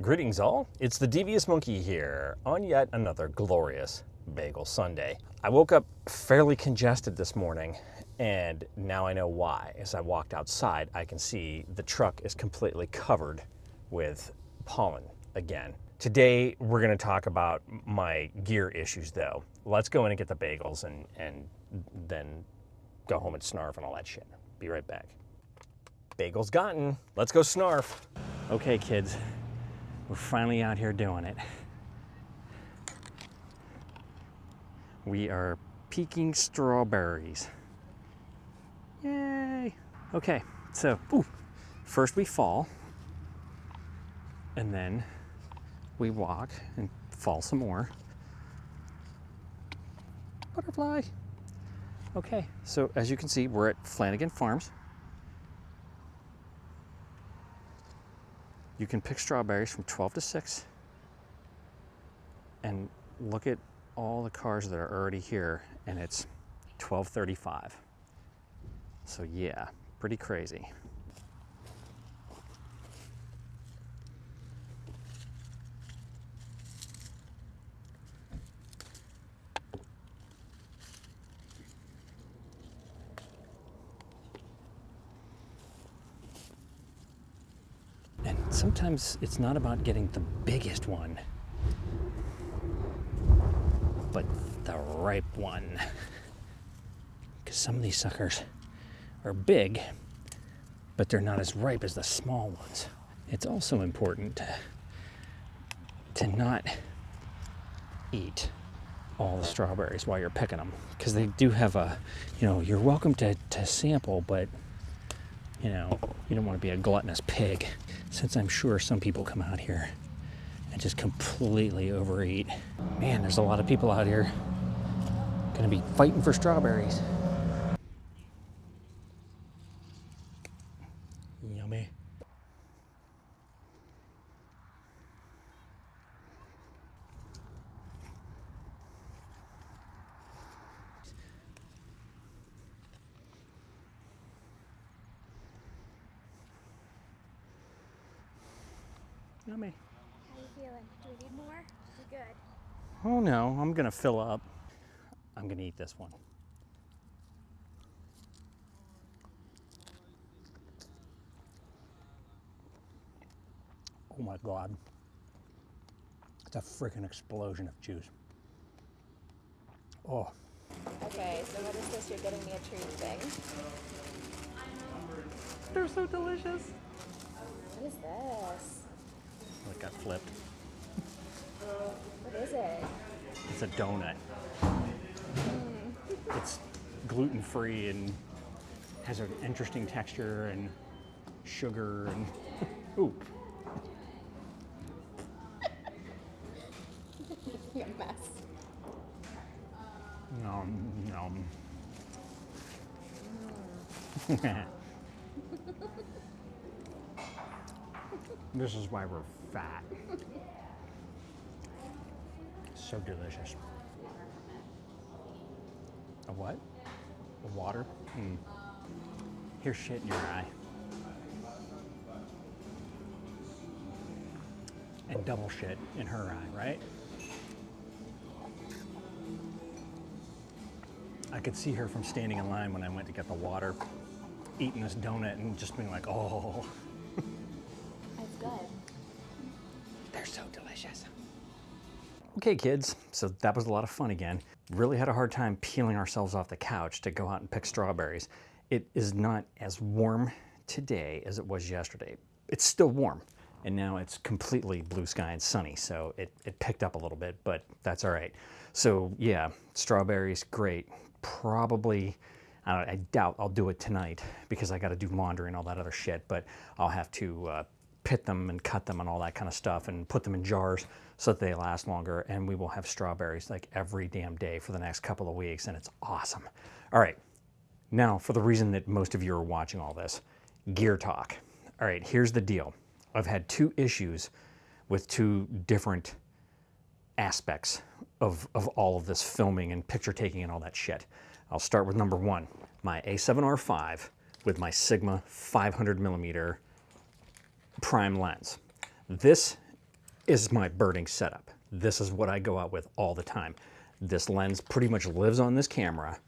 Greetings all, it's the Devious Monkey here on yet another glorious Bagel Sunday. I woke up fairly congested this morning and now I know why. As I walked outside, I can see the truck is completely covered with pollen again. Today we're going to talk about my gear issues though. Let's go in and get the bagels and then go home and snarf and all that shit. Be right back. Bagels gotten, let's go snarf. Okay kids. We're finally out here doing it. We are peeking strawberries. Yay! Okay, so first we fall, and then we walk and fall some more. Butterfly! Okay, so as you can see, we're at Flanagan Farms. You can pick strawberries from 12 to 6. And look at all the cars that are already here, and it's 12:35. So yeah, pretty crazy. Sometimes it's not about getting the biggest one, but the ripe one. Because some of these suckers are big, but they're not as ripe as the small ones. It's also important to not eat all the strawberries while you're picking them, because they do have a, you're welcome to sample, but you don't want to be a gluttonous pig. Since I'm sure some people come out here and just completely overeat. Man, there's a lot of people out here gonna be fighting for strawberries. Yummy. Yummy. How you feeling? Do we need more? You good? Oh no, I'm gonna fill up. I'm gonna eat this one. Oh my God. It's a freaking explosion of juice. Oh. Okay, so what is this? You're getting me a treat thing. They're so delicious. What is this? It got flipped. What is it? It's a donut. It's gluten-free and has an interesting texture and sugar and ooh. You're a mess. Nom. This is why we're fat. So delicious. A what? A water? Here's shit in your eye. And double shit in her eye, right? I could see her from standing in line when I went to get the water, eating this donut and just being like, oh. That's good. They're so delicious. Okay kids, so that was a lot of fun again. Really had a hard time peeling ourselves off the couch to go out and pick strawberries. It is not as warm today as it was yesterday. It's still warm, and now it's completely blue sky and sunny, so it picked up a little bit, but that's all right. So yeah, strawberries, great. Probably, I doubt I'll do it tonight because I gotta do laundry and all that other shit, but I'll have to pit them and cut them and all that kind of stuff and put them in jars so that they last longer, and we will have strawberries like every damn day for the next couple of weeks, and it's awesome. All right, now for the reason that most of you are watching all this, gear talk. All right, here's the deal. I've had two issues with two different aspects of all of this filming and picture taking and all that shit. I'll start with number one, my A7R5 with my Sigma 500mm prime lens. This is my birding setup. This is what I go out with all the time. This lens pretty much lives on this camera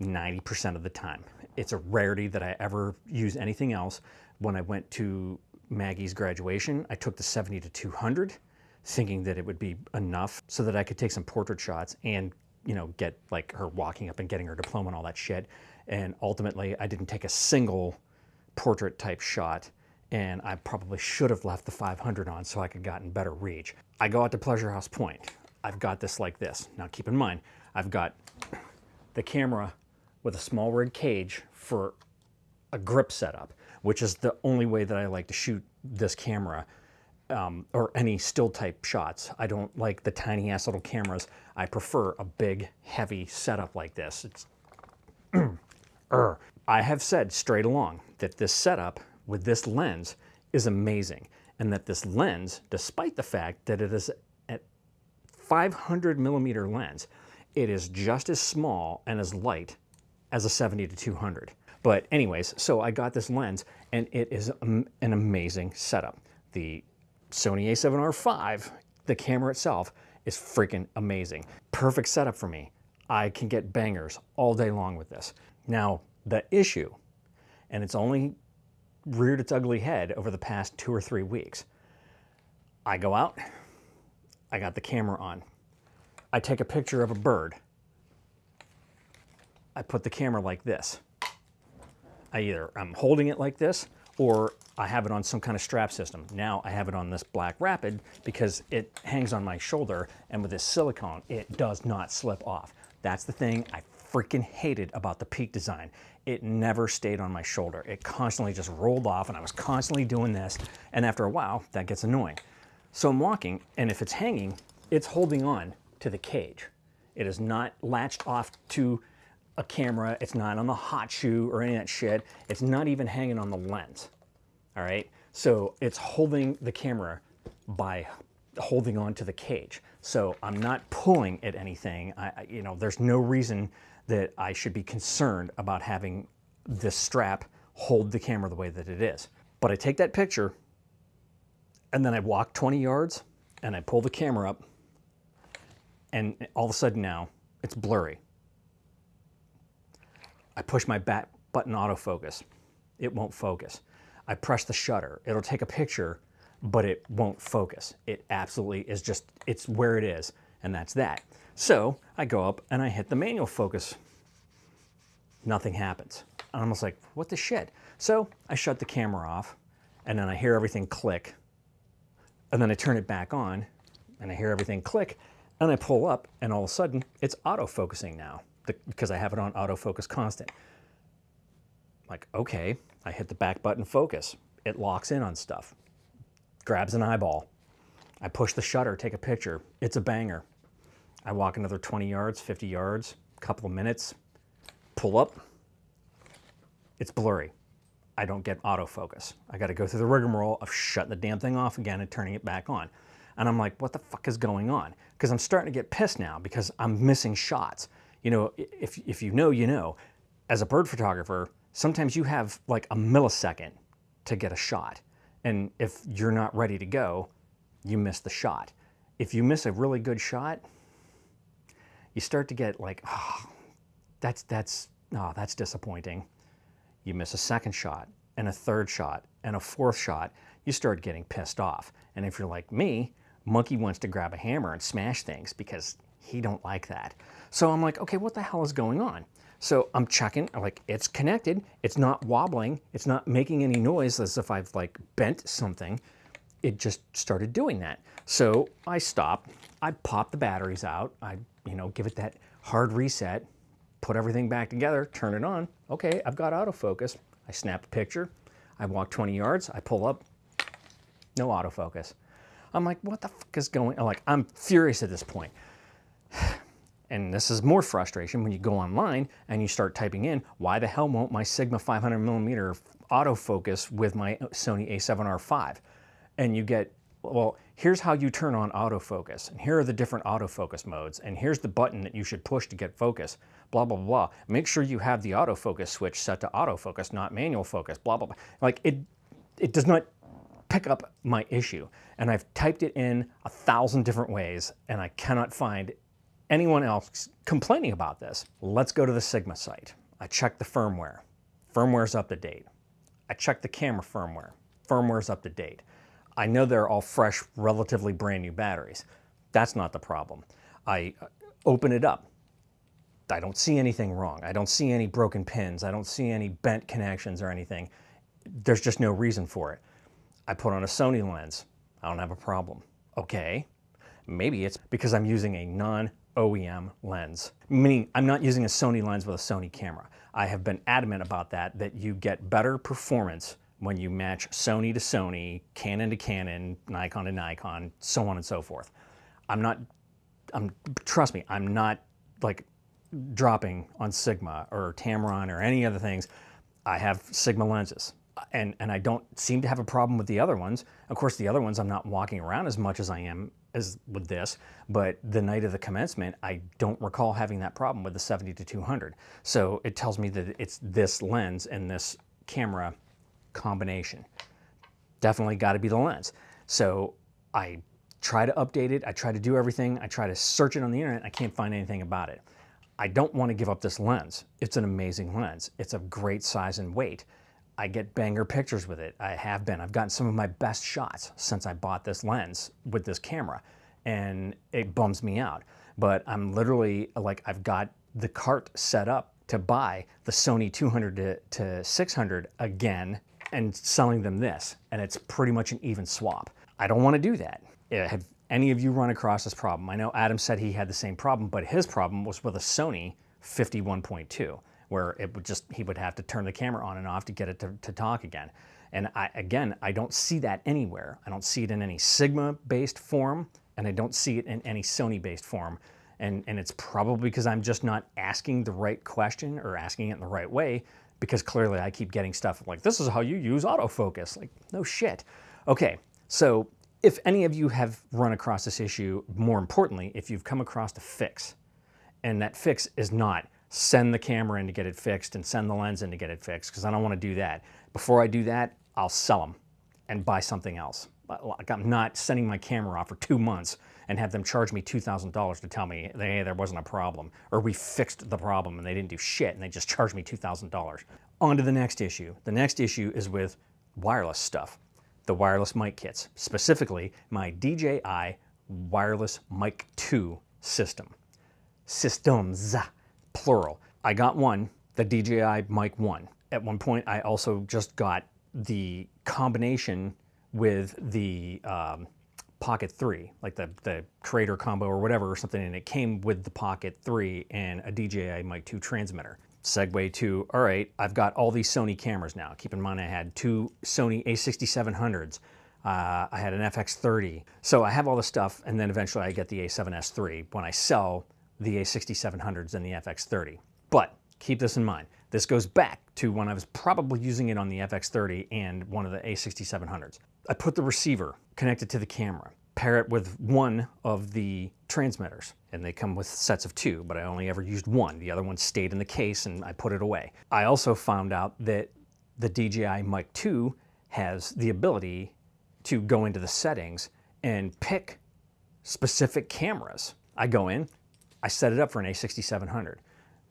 90% of the time. It's a rarity that I ever use anything else. When I went to Maggie's graduation, I took the 70-200, thinking that it would be enough so that I could take some portrait shots and, you know, get like her walking up and getting her diploma and all that shit. And ultimately, I didn't take a single portrait type shot, and I probably should have left the 500 on so I could gotten better reach. I go out to Pleasure House Point. I've got this like this. Now keep in mind, I've got the camera with a small rig cage for a grip setup, which is the only way that I like to shoot this camera, or any still type shots. I don't like the tiny ass little cameras. I prefer a big, heavy setup like this. It's I have said straight along that this setup with this lens is amazing, and that this lens, despite the fact that it is at 500 millimeter lens, it is just as small and as light as a 70-200. But anyways, so I got this lens, and it is an amazing setup. The Sony a7R V, the camera itself, is freaking amazing. Perfect setup for me. I can get bangers all day long with this. Now, the issue, and it's only reared its ugly head over the past 2 or 3 weeks. I go out, I got the camera on. I take a picture of a bird. I put the camera like this. I'm holding it like this, or I have it on some kind of strap system. Now I have it on this Black Rapid because it hangs on my shoulder, and with this silicone, it does not slip off. That's the thing I freaking hated about the Peak design. It never stayed on my shoulder. It constantly just rolled off, and I was constantly doing this, and after a while, that gets annoying. So I'm walking, and if it's hanging, it's holding on to the cage. It is not latched off to a camera. It's not on the hot shoe or any of that shit. It's not even hanging on the lens. All right? So it's holding the camera by holding on to the cage. So I'm not pulling at anything. You know, there's no reason that I should be concerned about having this strap hold the camera the way that it is. But I take that picture, and then I walk 20 yards, and I pull the camera up, and all of a sudden now, it's blurry. I push my back button autofocus. It won't focus. I press the shutter. It'll take a picture, but it won't focus. It absolutely is just, it's where it is, and that's that. So I go up and I hit the manual focus. Nothing happens. I'm almost like, what the shit? So I shut the camera off, and then I hear everything click, and then I turn it back on, and I hear everything click, and I pull up, and all of a sudden it's autofocusing now because I have it on autofocus constant. Like, okay, I hit the back button focus. It locks in on stuff, grabs an eyeball. I push the shutter, take a picture. It's a banger. I walk another 20 yards, 50 yards, a couple of minutes, pull up. It's blurry. I don't get autofocus. I got to go through the rigmarole of shutting the damn thing off again and turning it back on. And I'm like, what the fuck is going on? Because I'm starting to get pissed now because I'm missing shots. You know, if you know, you know. As a bird photographer, sometimes you have like a millisecond to get a shot. And if you're not ready to go, you miss the shot. If you miss a really good shot, you start to get like, oh, that's disappointing. You miss a second shot, and a third shot, and a fourth shot, you start getting pissed off. And if you're like me, Monkey wants to grab a hammer and smash things because he don't like that. So I'm like, okay, what the hell is going on? So I'm checking, I'm like, it's connected, it's not wobbling, it's not making any noise as if I've like bent something. It just started doing that. So I stop, I pop the batteries out, I give it that hard reset, put everything back together, turn it on. Okay, I've got autofocus. I snap a picture, I walk 20 yards, I pull up, no autofocus. I'm like, what the fuck is going on? I'm furious at this point. And this is more frustration when you go online and you start typing in, why the hell won't my Sigma 500mm autofocus with my Sony a7R V? And you get, well, here's how you turn on autofocus, and here are the different autofocus modes, and here's the button that you should push to get focus, blah, blah, blah. Make sure you have the autofocus switch set to autofocus, not manual focus, blah, blah, blah. Like, it does not pick up my issue. And I've typed it in 1,000 different ways, and I cannot find anyone else complaining about this. Let's go to the Sigma site. I check the firmware. Firmware's up to date. I check the camera firmware. Firmware's up to date. I know they're all fresh, relatively brand new batteries. That's not the problem. I open it up. I don't see anything wrong. I don't see any broken pins. I don't see any bent connections or anything. There's just no reason for it. I put on a Sony lens. I don't have a problem. Okay, maybe it's because I'm using a non-OEM lens, meaning I'm not using a Sony lens with a Sony camera. I have been adamant about that you get better performance when you match Sony to Sony, Canon to Canon, Nikon to Nikon, so on and so forth. Trust me, I'm not like dropping on Sigma or Tamron or any other things. I have Sigma lenses. And I don't seem to have a problem with the other ones. Of course, the other ones I'm not walking around as much as I am as with this, but the night of the commencement, I don't recall having that problem with the 70-200. So it tells me that it's this lens and this camera combination. Definitely got to be the lens. So I try to update it. I try to do everything. I try to search it on the internet. I can't find anything about it. I don't want to give up this lens. It's an amazing lens. It's a great size and weight. I get banger pictures with it. I've gotten some of my best shots since I bought this lens with this camera, and it bums me out. But I'm literally like, I've got the cart set up to buy the Sony 200 to 600 again and selling them this, and it's pretty much an even swap. I don't want to do that. Have any of you run across this problem? I know Adam said he had the same problem, but his problem was with a Sony 51.2. Where he would have to turn the camera on and off to get it to talk again. And I don't see that anywhere. I don't see it in any Sigma-based form, and I don't see it in any Sony-based form. And it's probably because I'm just not asking the right question or asking it in the right way, because clearly I keep getting stuff like, this is how you use autofocus. Like, no shit. Okay, so if any of you have run across this issue, more importantly, if you've come across a fix, and that fix is not send the camera in to get it fixed and send the lens in to get it fixed, because I don't want to do that. Before I do that, I'll sell them and buy something else. Like, I'm not sending my camera off for 2 months and have them charge me $2,000 to tell me, hey, there wasn't a problem, or we fixed the problem and they didn't do shit and they just charged me $2,000. On to the next issue. The next issue is with wireless stuff. The wireless mic kits, specifically my DJI Wireless Mic 2 system. Systems. Plural. I got one, the DJI Mic 1. At one point, I also just got the combination with the Pocket 3, like the Creator combo or whatever or something, and it came with the Pocket 3 and a DJI Mic 2 transmitter. Segue to, all right, I've got all these Sony cameras now. Keep in mind I had 2 Sony a6700s. I had an FX30. So I have all the stuff, and then eventually I get the A7S III when I sell the A6700s and the FX30. But keep this in mind. This goes back to when I was probably using it on the FX30 and one of the A6700s. I put the receiver connected to the camera, pair it with one of the transmitters, and they come with sets of 2, but I only ever used one. The other one stayed in the case and I put it away. I also found out that the DJI Mic 2 has the ability to go into the settings and pick specific cameras. I go in, I set it up for an A6700.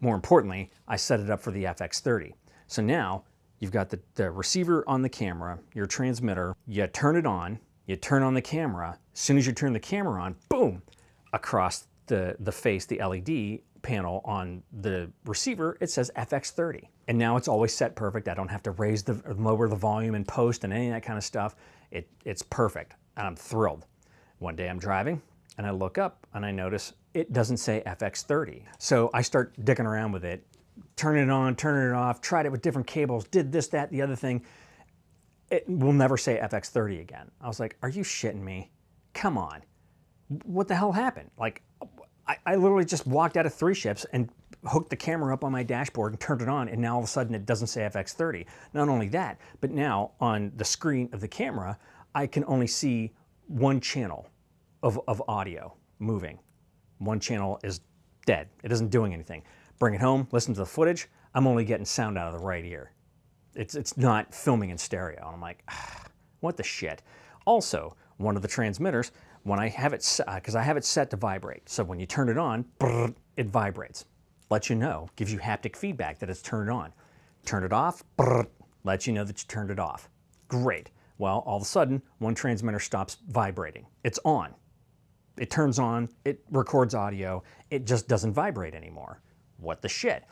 More importantly, I set it up for the FX30. So now you've got the receiver on the camera, your transmitter, you turn it on, you turn on the camera. As soon as you turn the camera on, boom, across the face, the LED panel on the receiver, it says FX30. And now it's always set perfect. I don't have to raise or lower the volume in post and any of that kind of stuff. It's perfect, and I'm thrilled. One day I'm driving, and I look up, and I notice it doesn't say FX30. So I start dicking around with it, turning it on, turning it off, tried it with different cables, did this, that, the other thing. It will never say FX30 again. I was like, are you shitting me? Come on. What the hell happened? Like, I literally just walked out of 3 ships and hooked the camera up on my dashboard and turned it on, and now all of a sudden it doesn't say FX30. Not only that, but now on the screen of the camera, I can only see one channel of audio moving. One channel is dead. It isn't doing anything. Bring it home, listen to the footage, I'm only getting sound out of the right ear. It's not filming in stereo. And I'm like, What the shit? Also, one of the transmitters, when I have it, because I have it set to vibrate, so when you turn it on, brrr, it vibrates. Lets you know, gives you haptic feedback that it's turned on. Turn it off, brrr, lets you know that you turned it off. Great. Well, all of a sudden, one transmitter stops vibrating. It's on. It turns on, it records audio, it just doesn't vibrate anymore. What the shit?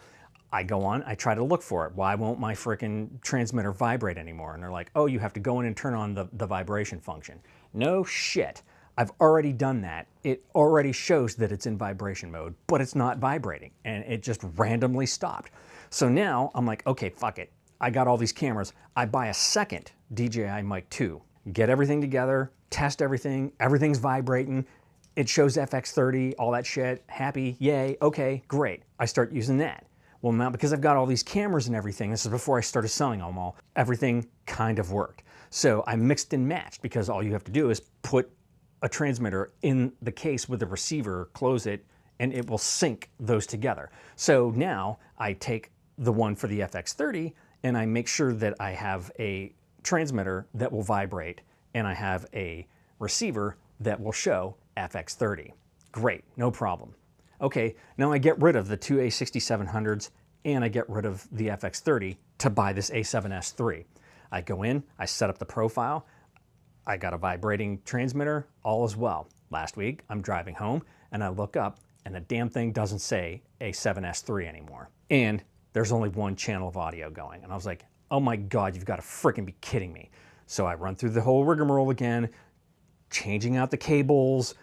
I go on, I try to look for it. Why won't my frickin' transmitter vibrate anymore? And they're like, oh, you have to go in and turn on the vibration function. No shit. I've already done that. It already shows that it's in vibration mode, but it's not vibrating, and it just randomly stopped. So now I'm like, okay, fuck it. I got all these cameras. I buy a second DJI Mic 2, get everything together, test everything, everything's vibrating. It shows FX30, all that shit, happy, yay, okay, great. I start using that. Well, now because I've got all these cameras and everything, this is before I started selling them all, everything kind of worked. So I mixed and matched because all you have to do is put a transmitter in the case with the receiver, close it, and it will sync those together. So now I take the one for the FX30 and I make sure that I have a transmitter that will vibrate and I have a receiver that will show FX30. Great, no problem. Okay, now I get rid of the two A6700s and I get rid of the FX30 to buy this A7S III. I go in, I set up the profile, I got a vibrating transmitter, all is well. Last week, I'm driving home and I look up and the damn thing doesn't say A7S III anymore. And there's only one channel of audio going. And I was like, oh my God, you've got to freaking be kidding me. So I run through the whole rigmarole again, changing out the cables,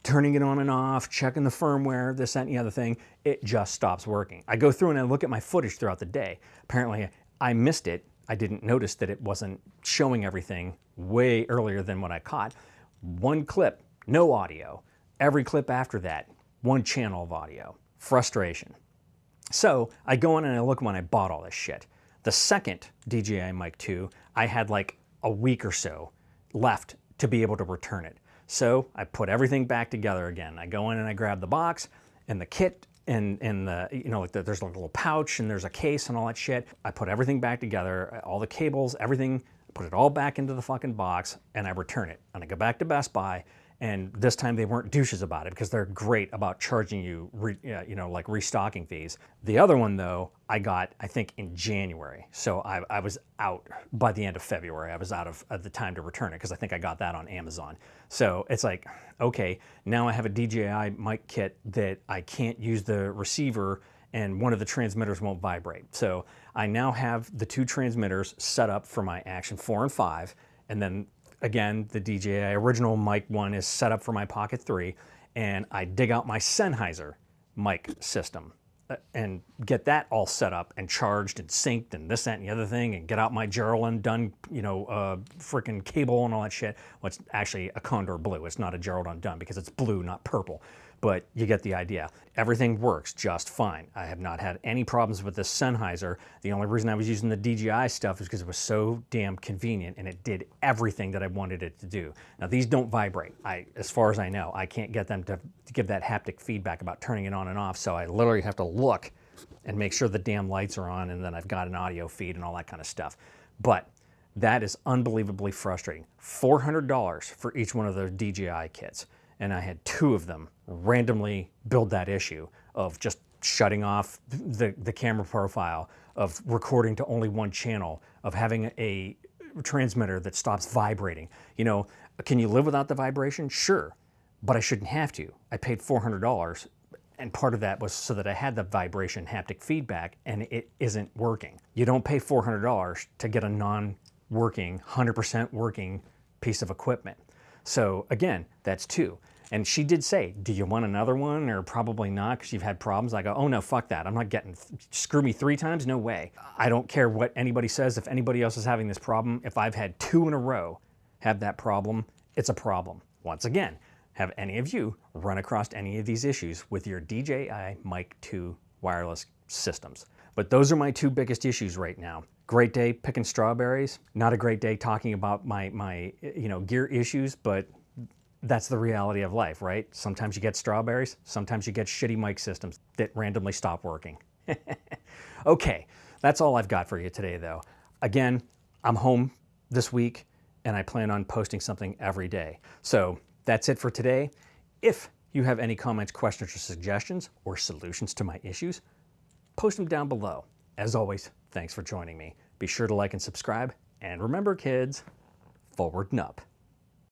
turning it on and off, checking the firmware, this, that, and the other thing. It just stops working. I go through and I look at my footage throughout the day. Apparently, I missed it. I didn't notice that it wasn't showing everything way earlier than what I caught. One clip, no audio. Every clip after that, one channel of audio. Frustration. So I go in and I look when I bought all this shit. The second DJI Mic 2, I had like a week or so left to be able to return it. So I put everything back together again. I go in and I grab the box and the kit and the, you know, like there's a little pouch and there's a case and all that shit. I put everything back together, all the cables, everything, put it all back into the fucking box and I return it. And I go back to Best Buy, and this time they weren't douches about it because they're great about charging you, you know, like restocking fees. The other one though, I got, I think in January. So I was out by the end of February. I was out of the time to return it because I think I got that on Amazon. So it's like, okay, now I have a DJI mic kit that I can't use the receiver and one of the transmitters won't vibrate. So I now have the two transmitters set up for my Action 4 and 5, and then again, the DJI original mic one is set up for my Pocket 3, and I dig out my Sennheiser mic system and get that all set up and charged and synced and this, that, and the other thing, and get out my Gerald Undone, you know, freaking cable and all that shit. Well, it's actually a Condor Blue. It's not a Gerald Undone because it's blue, not purple. But you get the idea. Everything works just fine. I have not had any problems with this Sennheiser. The only reason I was using the DJI stuff is because it was so damn convenient and it did everything that I wanted it to do. Now these don't vibrate. As far as I know, I can't get them to give that haptic feedback about turning it on and off, so I literally have to look and make sure the damn lights are on and then I've got an audio feed and all that kind of stuff. But that is unbelievably frustrating. $400 for each one of those DJI kits. And I had two of them randomly build that issue of just shutting off the camera profile, of recording to only one channel, of having a transmitter that stops vibrating. You know, can you live without the vibration? Sure, but I shouldn't have to. I paid $400, and part of that was so that I had the vibration haptic feedback, and it isn't working. You don't pay $400 to get a non-working, 100% working piece of equipment. So again, that's two. And she did say, do you want another one? Or probably not, because you've had problems. I go, oh no, fuck that. I'm not getting, screw me 3 times? No way. I don't care what anybody says. If anybody else is having this problem, if I've had 2 in a row have that problem, it's a problem. Once again, have any of you run across any of these issues with your DJI Mic 2 wireless systems? But those are my 2 biggest issues right now. Great day picking strawberries. Not a great day talking about my you know, gear issues, but that's the reality of life, right? Sometimes you get strawberries, sometimes you get shitty mic systems that randomly stop working. Okay, that's all I've got for you today though. Again, I'm home this week and I plan on posting something every day. So that's it for today. If you have any comments, questions, or suggestions, or solutions to my issues, post them down below. As always, thanks for joining me. Be sure to like and subscribe, and remember, kids, forward and up.